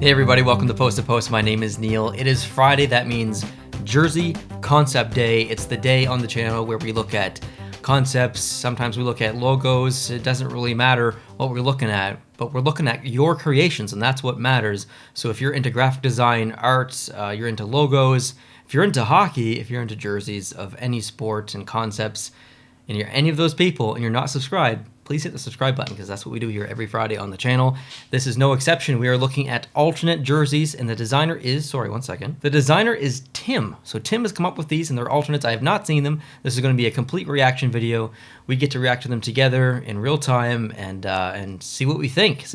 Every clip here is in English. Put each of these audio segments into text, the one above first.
Hey everybody, welcome to Post to Post. My name is Neil. It is Friday. That means Jersey Concept Day. It's the day on the channel where we look at concepts. Sometimes we look at logos. It doesn't really matter what we're looking at, but we're looking at your creations, and that's what matters. So if you're into graphic design, art, you're into logos, if you're into hockey, if you're into jerseys of any sport and concepts, and you're any of those people and you're not subscribed, please hit the subscribe button because that's what we do here every Friday on the channel. This is no exception. We are looking at alternate jerseys, and the designer is, the designer is Tim. So Tim has come up with these, and they're alternates. I have not seen them. This is going to be a complete reaction video. We get to react to them together in real time and see what we think.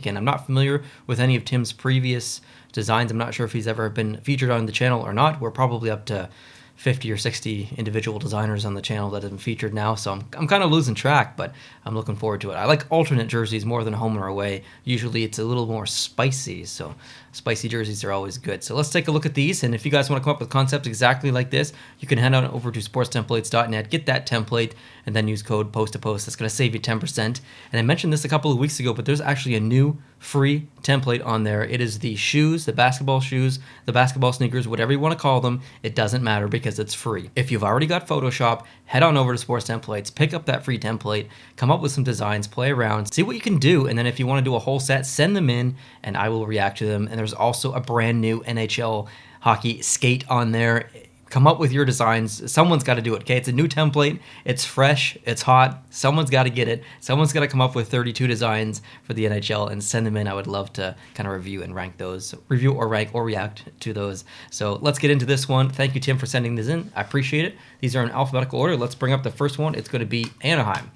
And I'm not familiar with any of Tim's previous designs. I'm not sure if he's ever been featured on the channel or not. We're probably up to 50 or 60 individual designers on the channel that have been featured now, so I'm kind of losing track, but I'm looking forward to it. I like alternate jerseys more than home or away. Usually it's a little more spicy, so spicy jerseys are always good. So let's take a look at these, and if you guys want to come up with concepts exactly like this, you can head on over to sportstemplates.net, get that template, and then use code POST2POST. That's going to save you 10%. And I mentioned this a couple of weeks ago, but there's actually a new free template on there. It is the shoes, the basketball sneakers, whatever you want to call them. It doesn't matter because it's free. If you've already got Photoshop, head on over to Sports Templates, pick up that free template, come up with some designs, play around, see what you can do, and then if you want to do a whole set, send them in, and I will react to them. And there's also a brand new NHL hockey skate on there. Come up with your designs. Someone's got to do it, okay? It's a new template. It's fresh. It's hot. Someone's got to get it. Someone's got to come up with 32 designs for the NHL and send them in. I would love to kind of review and rank those. Review or rank or react to those. So let's get into this one. Thank you, Tim, for sending this in. I appreciate it. These are in alphabetical order. Let's bring up the first one. It's going to be Anaheim.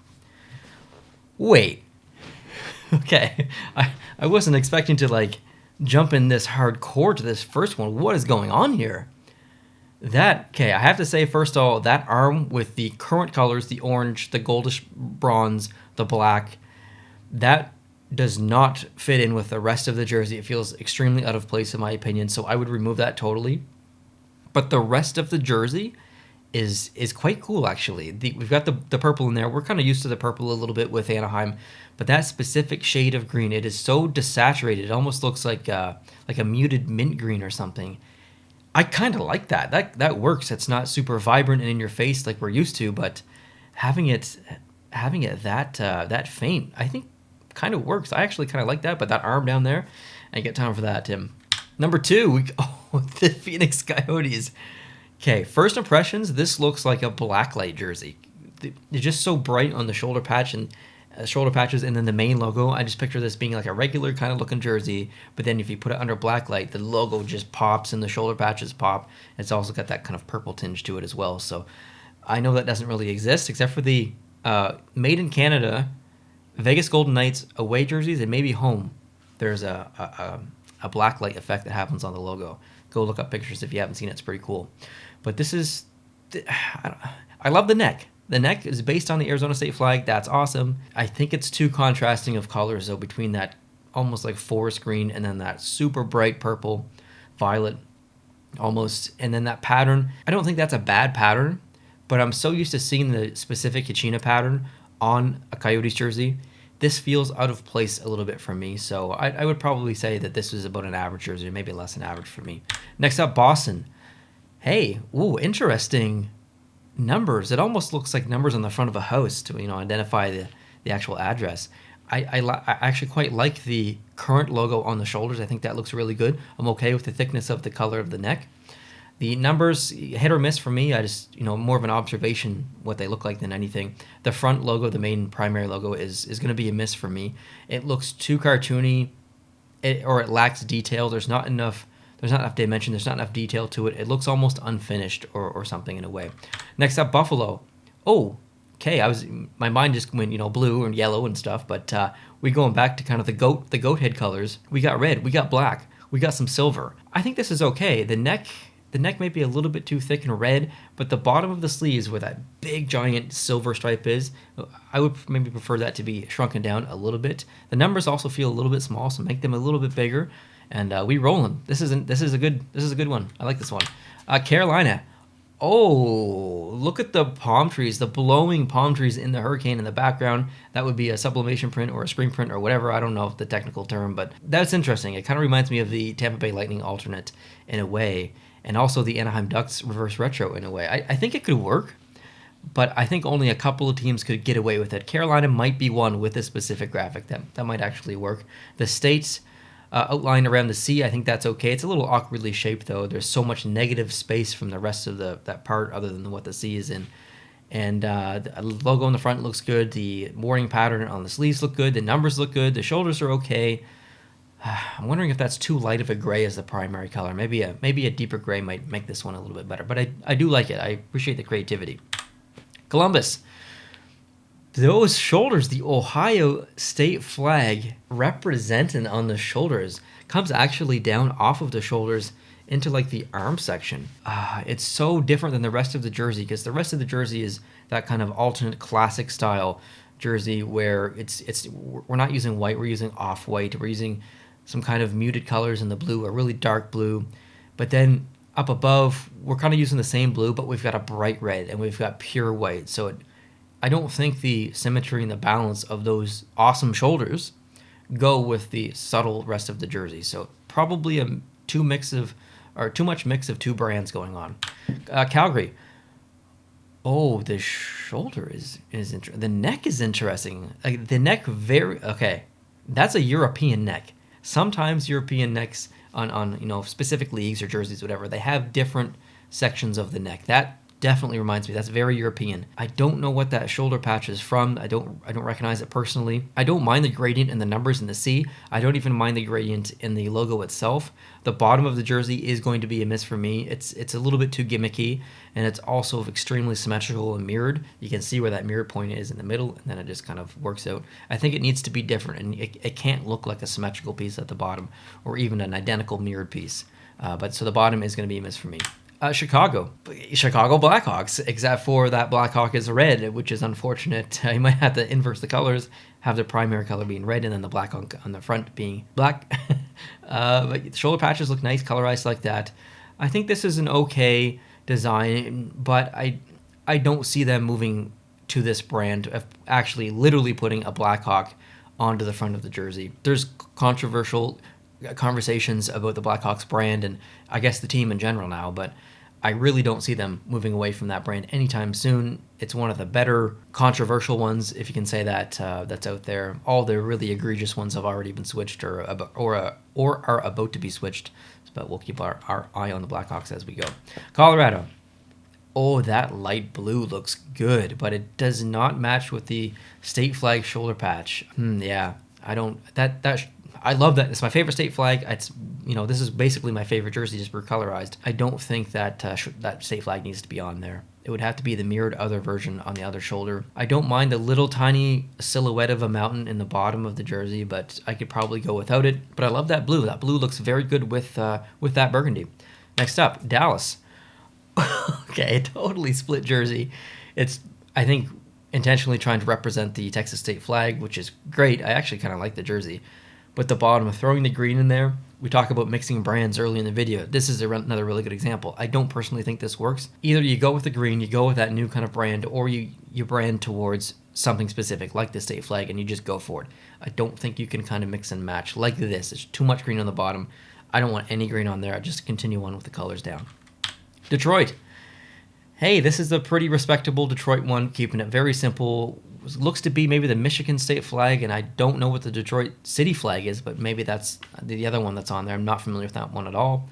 Wait. Okay. I wasn't expecting to, like, jump in this hardcore to this first one. What is going on here? Okay, I have to say, first of all, that arm with the current colors, the orange, the goldish bronze, the black, that does not fit in with the rest of the jersey. It feels extremely out of place in my opinion, so I would remove that totally. But the rest of the jersey is quite cool, actually. We've got the purple in there. We're kind of used to the purple a little bit with Anaheim, but that specific shade of green, it is so desaturated. It almost looks like a muted mint green or something. I kind of like that. That works. It's not super vibrant and in your face like we're used to, but having it that faint, I think kind of works. I actually kind of like that, but that arm down there, I ain't got time for that, Tim. Number 2, the Phoenix Coyotes. Okay, first impressions, this looks like a blacklight jersey. They're just so bright on the shoulder patch and shoulder patches, and then the main logo. I just picture this being like a regular kind of looking jersey, but then if you put it under black light, the logo just pops and the shoulder patches pop. It's also got that kind of purple tinge to it as well. So I know that doesn't really exist except for the made in Canada Vegas Golden Knights away jerseys, and maybe home. There's a black light effect that happens on the logo. Go look up pictures if you haven't seen it. It's pretty cool. But this is, I love the neck. The neck is based on the Arizona State flag. That's awesome. I think it's too contrasting of colors, though, between that almost like forest green and then that super bright purple, violet almost, and then that pattern. I don't think that's a bad pattern, but I'm so used to seeing the specific Kachina pattern on a Coyotes jersey. This feels out of place a little bit for me, so I would probably say that this is about an average jersey, maybe less than average for me. Next up, Boston. Hey, ooh, interesting numbers. It almost looks like numbers on the front of a house to identify the actual address. I actually quite like the current logo on the shoulders. I think that looks really good. I'm okay with the thickness of the color of the neck. The numbers, hit or miss for me. I just more of an observation what they look like than anything. The front logo, the main primary logo, is going to be a miss for me. It looks too cartoony, or it lacks detail. There's not enough dimension, there's not enough detail to it. It looks almost unfinished or something in a way. Next up, Buffalo. Oh, okay, my mind just went, blue and yellow and stuff, but we going back to kind of the goat head colors. We got red, we got black, we got some silver. I think this is okay. The neck might be a little bit too thick and red, but the bottom of the sleeves where that big giant silver stripe is, I would maybe prefer that to be shrunken down a little bit. The numbers also feel a little bit small, so make them a little bit bigger. And we rolling. This is a good one. I like this one. Carolina. Oh, look at the palm trees, the blowing palm trees in the hurricane in the background. That would be a sublimation print or a screen print or whatever. I don't know the technical term, but that's interesting. It kind of reminds me of the Tampa Bay Lightning alternate in a way, and also the Anaheim Ducks reverse retro in a way. I think it could work, but I think only a couple of teams could get away with it. Carolina might be one with this specific graphic that might actually work. The States outline around the sea, I think that's okay. It's a little awkwardly shaped though. There's so much negative space from the rest of that part other than what the sea is in. And the logo on the front looks good. The mooring pattern on the sleeves look good. The numbers look good. The shoulders are okay. I'm wondering if that's too light of a gray as the primary color. Maybe a deeper gray might make this one a little bit better. But I do like it. I appreciate the creativity. Columbus. Those shoulders, the Ohio state flag represented on the shoulders, comes actually down off of the shoulders into like the arm section. It's so different than the rest of the jersey, because the rest of the jersey is that kind of alternate classic style jersey where we're not using white, we're using off-white, we're using some kind of muted colors in the blue, a really dark blue. But then up above, we're kind of using the same blue, but we've got a bright red and we've got pure white. So I don't think the symmetry and the balance of those awesome shoulders go with the subtle rest of the jersey. So probably too much mix of two brands going on. Calgary. Oh, the shoulder is interesting. The neck is interesting. Like the neck, okay. That's a European neck. Sometimes European necks on specific leagues or jerseys, whatever, they have different sections of the neck. That definitely reminds me. That's very European. I don't know what that shoulder patch is from. I don't recognize it personally. I don't mind the gradient in the numbers in the C. I don't even mind the gradient in the logo itself. The bottom of the jersey is going to be a miss for me. It's a little bit too gimmicky, and it's also extremely symmetrical and mirrored. You can see where that mirror point is in the middle, and then it just kind of works out. I think it needs to be different, and it can't look like a symmetrical piece at the bottom or even an identical mirrored piece. So the bottom is going to be a miss for me. Chicago Blackhawks, except for that Blackhawk is red, which is unfortunate. You might have to inverse the colors, have the primary color being red and then the black on the front being black. But the shoulder patches look nice, colorized like that. I think this is an okay design, but I don't see them moving to this brand of actually literally putting a Blackhawk onto the front of the jersey. There's controversial conversations about the Blackhawks brand and I guess the team in general now, but I really don't see them moving away from that brand anytime soon. It's one of the better controversial ones, if you can say that, that's out there. All the really egregious ones have already been switched or are about to be switched, but we'll keep our eye on the Blackhawks as we go. Colorado. Oh, that light blue looks good, but it does not match with the state flag shoulder patch. Yeah, I don't. I love that. It's my favorite state flag. This is basically my favorite jersey just for colorized. I don't think that that state flag needs to be on there. It would have to be the mirrored other version on the other shoulder. I don't mind the little tiny silhouette of a mountain in the bottom of the jersey, but I could probably go without it. But I love that blue. That blue looks very good with that burgundy. Next up, Dallas. Okay, totally split jersey. It's, I think, intentionally trying to represent the Texas state flag, which is great. I actually kind of like the jersey. But the bottom, throwing the green in there, we talk about mixing brands early in the video. This is another really good example. I don't personally think this works. Either you go with the green, you go with that new kind of brand, or you brand towards something specific, like the state flag, and you just go for it. I don't think you can kind of mix and match like this. It's too much green on the bottom. I don't want any green on there. I just continue on with the colors down. Detroit. Hey, this is a pretty respectable Detroit one, keeping it very simple. Looks to be maybe the Michigan state flag, and I don't know what the Detroit city flag is, but maybe that's the other one that's on there. I'm not familiar with that one at all.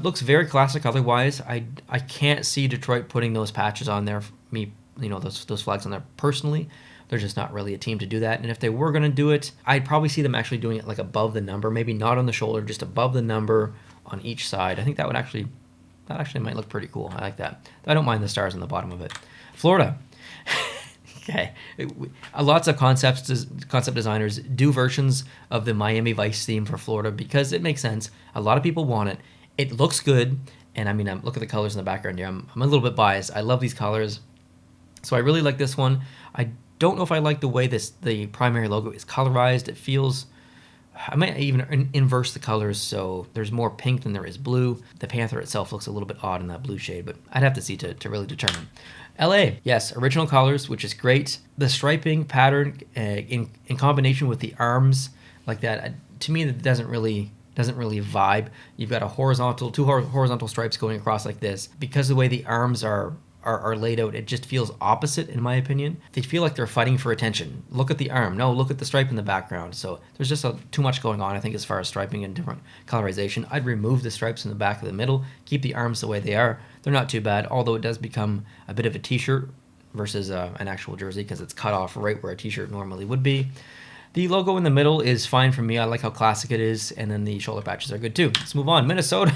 Looks very classic otherwise. I can't see Detroit putting those patches on there. Those flags on there personally. They're just not really a team to do that. And if they were going to do it, I'd probably see them actually doing it like above the number, maybe not on the shoulder, just above the number on each side. I think that actually might look pretty cool. I like that. I don't mind the stars on the bottom of it. Florida. Okay. Lots of concept designers do versions of the Miami Vice theme for Florida because it makes sense. A lot of people want it. It looks good. And I mean, look at the colors in the background here. I'm a little bit biased. I love these colors. So I really like this one. I don't know if I like the way the primary logo is colorized. It feels I might even inverse the colors so there's more pink than there is blue. The Panther itself looks a little bit odd in that blue shade, but I'd have to see to really determine. LA, yes, original colors, which is great. The striping pattern in combination with the arms like that, to me, that doesn't really vibe. You've got two horizontal stripes going across like this. Because of the way the arms are laid out, it just feels opposite in my opinion. They feel like they're fighting for attention. Look at the arm. No, look at the stripe in the background. So there's just too much going on, I think, as far as striping and different colorization. I'd remove the stripes in the back of the middle, keep the arms the way they are. They're not too bad, although it does become a bit of a t-shirt versus an actual jersey because it's cut off right where a t-shirt normally would be. The logo in the middle is fine for me. I like how classic it is, and then the shoulder patches are good too. Let's move on. Minnesota.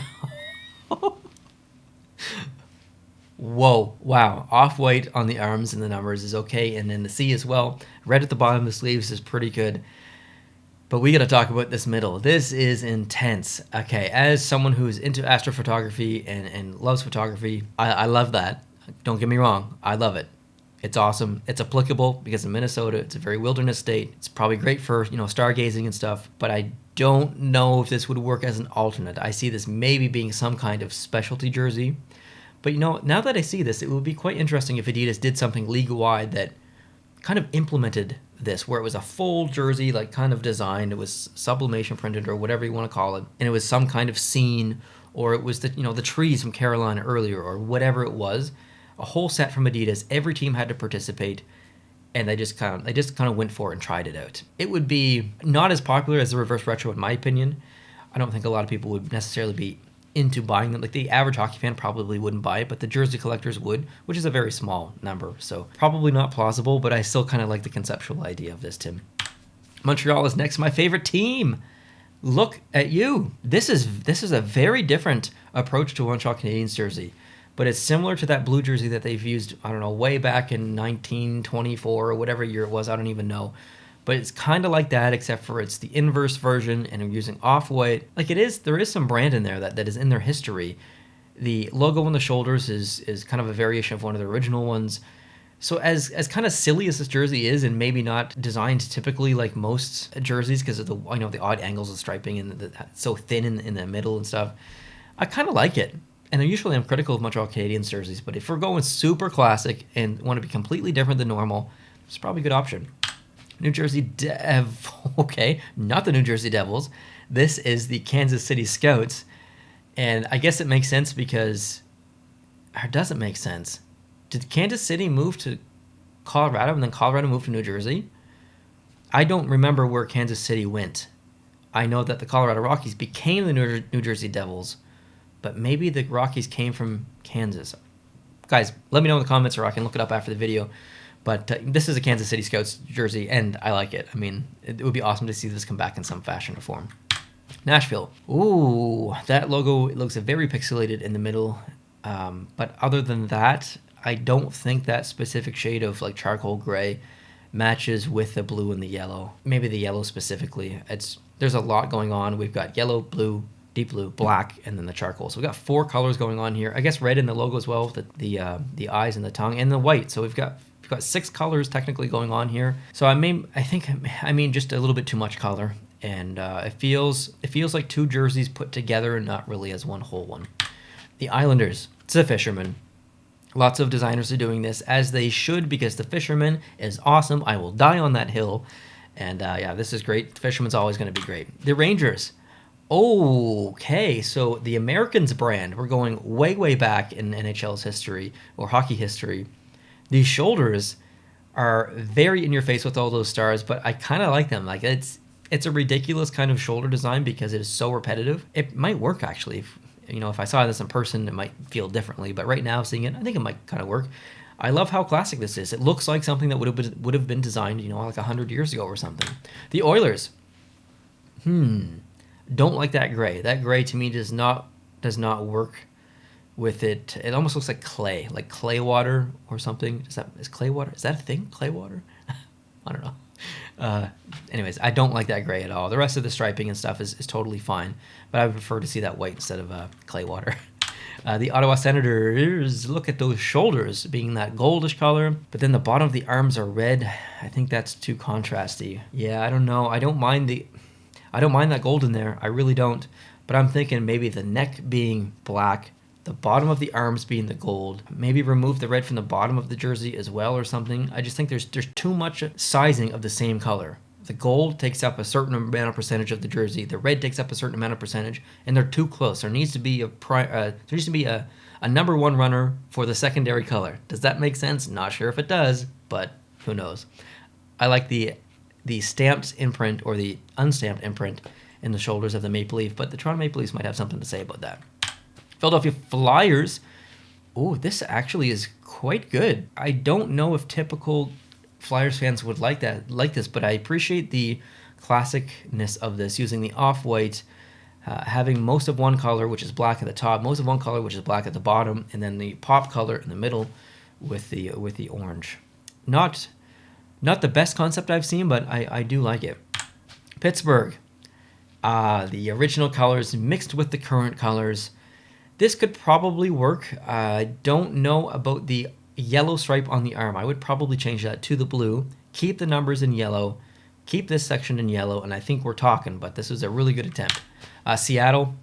Whoa, wow. Off-white on the arms and the numbers is okay, and then the C as well. Red at the bottom of the sleeves is pretty good. But we got to talk about this middle. This is intense. Okay, as someone who's into astrophotography and loves photography, I love that. Don't get me wrong. I love it. It's awesome. It's applicable because in Minnesota, it's a very wilderness state. It's probably great for, stargazing and stuff, but I don't know if this would work as an alternate. I see this maybe being some kind of specialty jersey. But now that I see this, it would be quite interesting if Adidas did something league-wide that kind of implemented this, where it was a full jersey, like kind of designed. It was sublimation printed or whatever you want to call it, and it was some kind of scene, or it was the trees from Carolina earlier, or whatever it was. A whole set from Adidas. Every team had to participate, and they just kind of went for it and tried it out. It would be not as popular as the reverse retro, in my opinion. I don't think a lot of people would necessarily be into buying them. Like the average hockey fan probably wouldn't buy it, but the jersey collectors would, which is a very small number. So probably not plausible, but I still kind of like the conceptual idea of this, Tim. Montreal is next, my favorite team. Look at you. This is a very different approach to a Montreal Canadiens jersey, but it's similar to that blue jersey that they've used, I don't know, way back in 1924 or whatever year it was, I don't even know. But it's kind of like that, except for it's the inverse version, and I'm using off-white. Like there is some brand in there that is in their history. The logo on the shoulders is kind of a variation of one of the original ones. So as kind of silly as this jersey is, and maybe not designed typically like most jerseys because of the odd angles of striping and it's so thin in the middle and stuff, I kind of like it. And usually I'm critical of Montreal Canadiens jerseys, but if we're going super classic and want to be completely different than normal, it's probably a good option. New Jersey okay, not the New Jersey Devils. This is the Kansas City Scouts. And I guess it makes sense because, or does it make sense? Did Kansas City move to Colorado and then Colorado moved to New Jersey? I don't remember where Kansas City went. I know that the Colorado Rockies became the New Jersey Devils, but maybe the Rockies came from Kansas. Guys, let me know in the comments, or I can look it up after the video. But this is a Kansas City Scouts jersey, and I like it. I mean, it would be awesome to see this come back in some fashion or form. Nashville. Ooh, that logo looks very pixelated in the middle. But other than that, I don't think that specific shade of like charcoal gray matches with the blue and the yellow. Maybe the yellow specifically. There's a lot going on. We've got yellow, blue, deep blue, black, and then the charcoal. So we've got 4 colors going on here. I guess red in the logo as well, the eyes and the tongue, and the white. So we've got 6 colors technically going on here. So I mean just a little bit too much color, and it feels like 2 jerseys put together and not really as one whole one. The Islanders. It's the Fisherman. Lots of designers are doing this, as they should, because the Fisherman is awesome. I will die on that hill. And yeah, this is great. The Fisherman's always going to be great. The Rangers. Okay, so the Americans brand. We're going way back in NHL's history or hockey history. These shoulders are very in your face with all those stars, but I kind of like them. Like it's a ridiculous kind of shoulder design because it is so repetitive. It might work actually. If I saw this in person, it might feel differently. But right now, seeing it, I think it might kind of work. I love how classic this is. It looks like something that would have been designed, like 100 years ago or something. The Oilers. Don't like that gray. That gray to me does not work with it. It almost looks like clay water or something. Is clay water? Is that a thing? Clay water? I don't know. Anyways, I don't like that gray at all. The rest of the striping and stuff is totally fine, but I would prefer to see that white instead of clay water. The Ottawa Senators, look at those shoulders being that goldish color, but then the bottom of the arms are red. I think that's too contrasty. Yeah, I don't know. I don't mind I don't mind that gold in there. I really don't. But I'm thinking maybe the neck being black, the bottom of the arms being the gold, maybe remove the red from the bottom of the jersey as well or something. I just think there's too much sizing of the same color. The gold takes up a certain amount of percentage of the jersey. The red takes up a certain amount of percentage, and they're too close. There needs to be a number one runner for the secondary color. Does that make sense? Not sure if it does, but who knows. I like the stamped imprint or the unstamped imprint in the shoulders of the Maple Leaf, but the Toronto Maple Leafs might have something to say about that. Philadelphia Flyers. Oh, this actually is quite good. I don't know if typical Flyers fans would like this, but I appreciate the classicness of this, using the off-white, having most of one color, which is black at the top, most of one color, which is black at the bottom, and then the pop color in the middle with the orange. Not the best concept I've seen, but I do like it. Pittsburgh. The original colors mixed with the current colors. This could probably work. I don't know about the yellow stripe on the arm. I would probably change that to the blue, keep the numbers in yellow, keep this section in yellow, and I think we're talking, but this was a really good attempt. Seattle,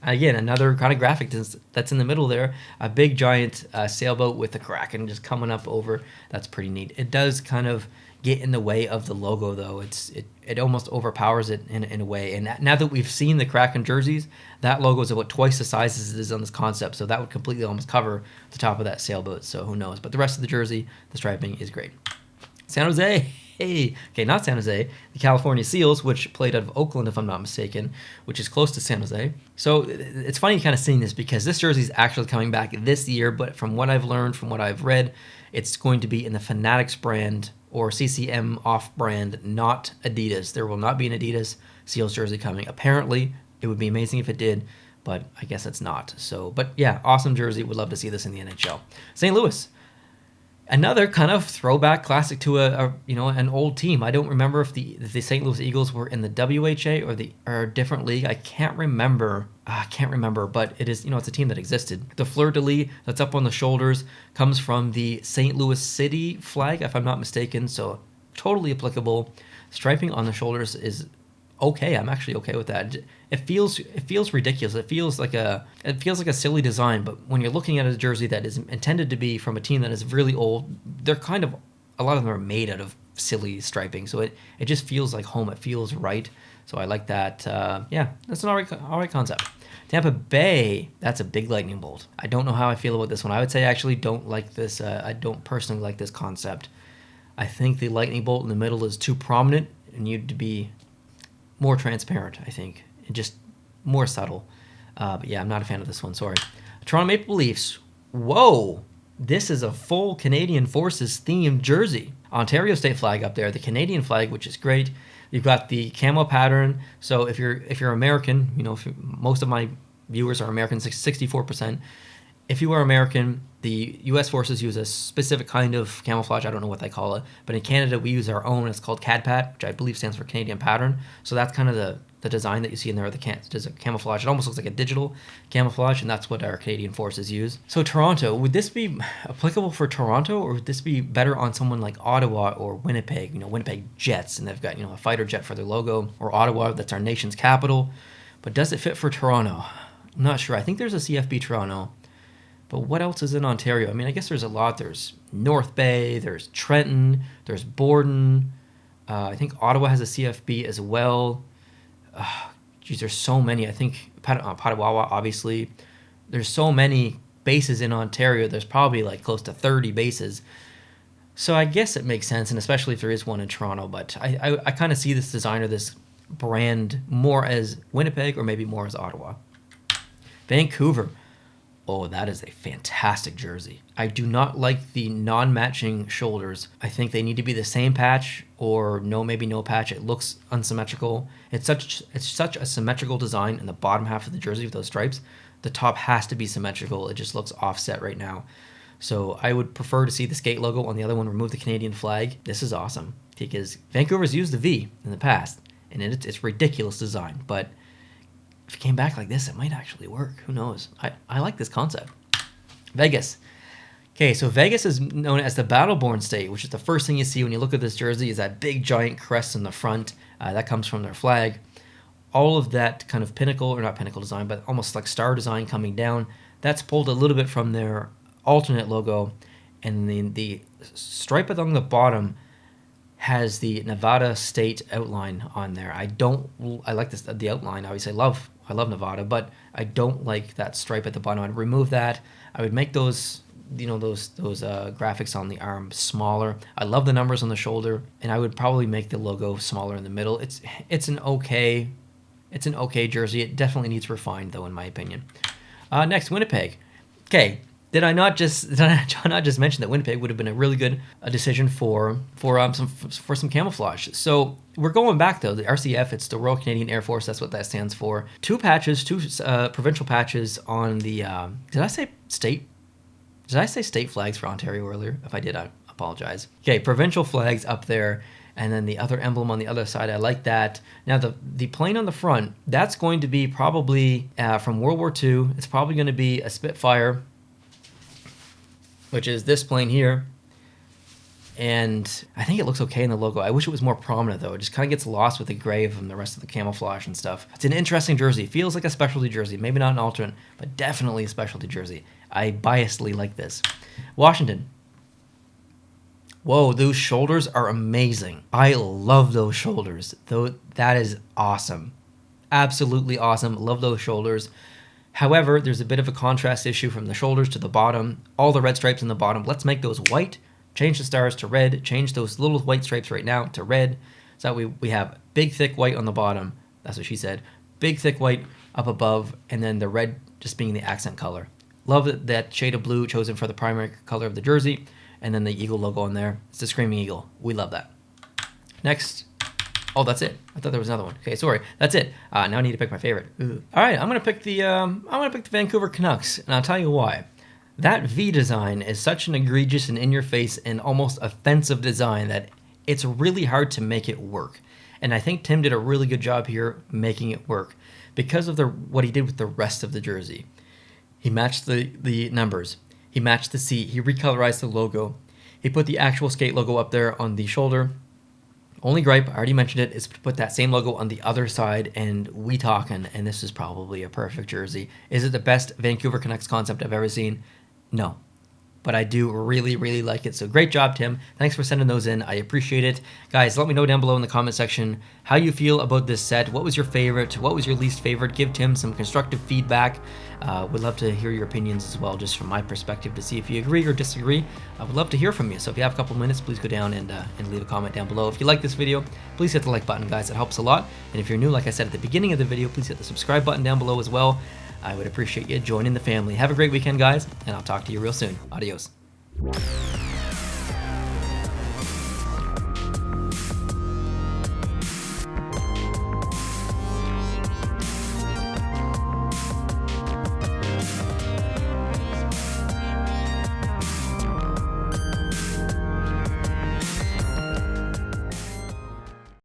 again, another kind of graphic that's in the middle there, a big giant sailboat with the Kraken just coming up over. That's pretty neat. It does kind of get in the way of the logo, though. It almost overpowers it in a way. And now that we've seen the Kraken jerseys, that logo is about twice the size as it is on this concept, so that would completely almost cover the top of that sailboat, so who knows. But the rest of the jersey, the striping is great. San Jose. Hey, okay, not San Jose. The California Seals, which played out of Oakland, if I'm not mistaken, which is close to San Jose. So it's funny kind of seeing this because this jersey is actually coming back this year, but from what I've learned, from what I've read, it's going to be in the Fanatics brand or CCM off-brand, not Adidas. There will not be an Adidas Seals jersey coming. Apparently, it would be amazing if it did, but I guess it's not. So, but yeah, awesome jersey. Would love to see this in the NHL. St. Louis. Another kind of throwback classic to an old team. I don't remember if the St. Louis Eagles were in the WHA or a different league. I can't remember, but it is, it's a team that existed. The fleur-de-lis that's up on the shoulders comes from the St. Louis City flag, if I'm not mistaken, so totally applicable. Striping on the shoulders is okay. I'm actually okay with that. It feels ridiculous. It feels like a silly design, but when you're looking at a jersey that is intended to be from a team that is really old, they're kind of, a lot of them are made out of silly striping, so it just feels like home. It feels right. So I like that. That's an all right concept. Tampa Bay, that's a big lightning bolt. I don't know how I feel about this one. I would say I actually don't like this. I don't personally like this concept. I think the lightning bolt in the middle is too prominent and needed to be more transparent, I think, and just more subtle. But yeah, I'm not a fan of this one, sorry. Toronto Maple Leafs. Whoa! This is a full Canadian Forces themed jersey. Ontario state flag up there, the Canadian flag, which is great. You've got the camo pattern. So if you're American, most of my viewers are American, 64%. If you are American, the U.S. forces use a specific kind of camouflage. I don't know what they call it. But in Canada, we use our own. It's called CADPAT, which I believe stands for Canadian Pattern. So that's kind of the design that you see in there. There's a camouflage. It almost looks like a digital camouflage, and that's what our Canadian forces use. So Toronto, would this be applicable for Toronto, or would this be better on someone like Ottawa or Winnipeg? Winnipeg Jets, and they've got a fighter jet for their logo. Or Ottawa, that's our nation's capital. But does it fit for Toronto? I'm not sure. I think there's a CFB Toronto. But what else is in Ontario? I guess there's a lot. There's North Bay, there's Trenton, there's Borden. I think Ottawa has a CFB as well. There's so many. I think Petawawa, obviously. There's so many bases in Ontario. There's probably like close to 30 bases. So I guess it makes sense, and especially if there is one in Toronto. But I kind of see this designer, this brand, more as Winnipeg or maybe more as Ottawa. Vancouver. Oh, that is a fantastic jersey. I do not like the non-matching shoulders. I think they need to be the same patch or maybe no patch. It looks unsymmetrical. It's such a symmetrical design in the bottom half of the jersey with those stripes. The top has to be symmetrical. It just looks offset right now. So I would prefer to see the skate logo on the other one, remove the Canadian flag. This is awesome because Vancouver's used the V in the past, and it's ridiculous design, but if it came back like this, it might actually work. Who knows? I like this concept. Vegas. Okay, so Vegas is known as the Battleborn State, which is the first thing you see when you look at this jersey is that big giant crest in the front. That comes from their flag. All of that kind of pinnacle, or not pinnacle design, but almost like star design coming down, that's pulled a little bit from their alternate logo. And the stripe along the bottom has the Nevada state outline on there. I like this, the outline. Obviously, I love Nevada, but I don't like that stripe at the bottom. I'd remove that. I would make those, those graphics on the arm smaller. I love the numbers on the shoulder, and I would probably make the logo smaller in the middle. It's an okay jersey. It definitely needs refined, though, in my opinion. Next, Winnipeg. Okay, did I not just mention that Winnipeg would have been a really good decision for some camouflage? So we're going back though. The RCF, it's the Royal Canadian Air Force. That's what that stands for. Two provincial patches on the. Did I say state? Did I say state flags for Ontario earlier? If I did, I apologize. Okay, provincial flags up there. And then the other emblem on the other side, I like that. Now the plane on the front, that's going to be probably from World War II. It's probably going to be a Spitfire, which is this plane here. And I think it looks okay in the logo. I wish it was more prominent though. It just kind of gets lost with the gray from the rest of the camouflage and stuff. It's an interesting jersey. It feels like a specialty jersey. Maybe not an alternate, but definitely a specialty jersey. I biasedly like this. Washington. Whoa, those shoulders are amazing. I love those shoulders. That is awesome. Absolutely awesome. Love those shoulders. However, there's a bit of a contrast issue from the shoulders to the bottom. All the red stripes in the bottom. Let's make those white. Change the stars to red. Change those little white stripes right now to red. So we have big, thick white on the bottom. That's what she said. Big, thick white up above, and then the red just being the accent color. Love that shade of blue chosen for the primary color of the jersey. And then the eagle logo on there. It's the Screaming Eagle. We love that. Next. Oh, that's it. I thought there was another one. Okay, sorry. That's it. Now I need to pick my favorite. Ooh. All right, I'm gonna pick the Vancouver Canucks, and I'll tell you why. That V design is such an egregious and in-your-face and almost offensive design that it's really hard to make it work. And I think Tim did a really good job here making it work because of what he did with the rest of the jersey. He matched the numbers. He matched the C. He recolorized the logo. He put the actual skate logo up there on the shoulder. Only gripe, I already mentioned it, is to put that same logo on the other side, and we talking, and this is probably a perfect jersey. Is it the best Vancouver Canucks concept I've ever seen? No. But I do really, really like it. So great job, Tim. Thanks for sending those in. I appreciate it. Guys, let me know down below in the comment section how you feel about this set. What was your favorite? What was your least favorite? Give Tim some constructive feedback. Would love to hear your opinions as well, just from my perspective, to see if you agree or disagree. I would love to hear from you. So if you have a couple minutes, please go down and leave a comment down below. If you like this video, please hit the like button, guys. It helps a lot. And if you're new, like I said at the beginning of the video, please hit the subscribe button down below as well. I would appreciate you joining the family. Have a great weekend, guys, and I'll talk to you real soon. Adios.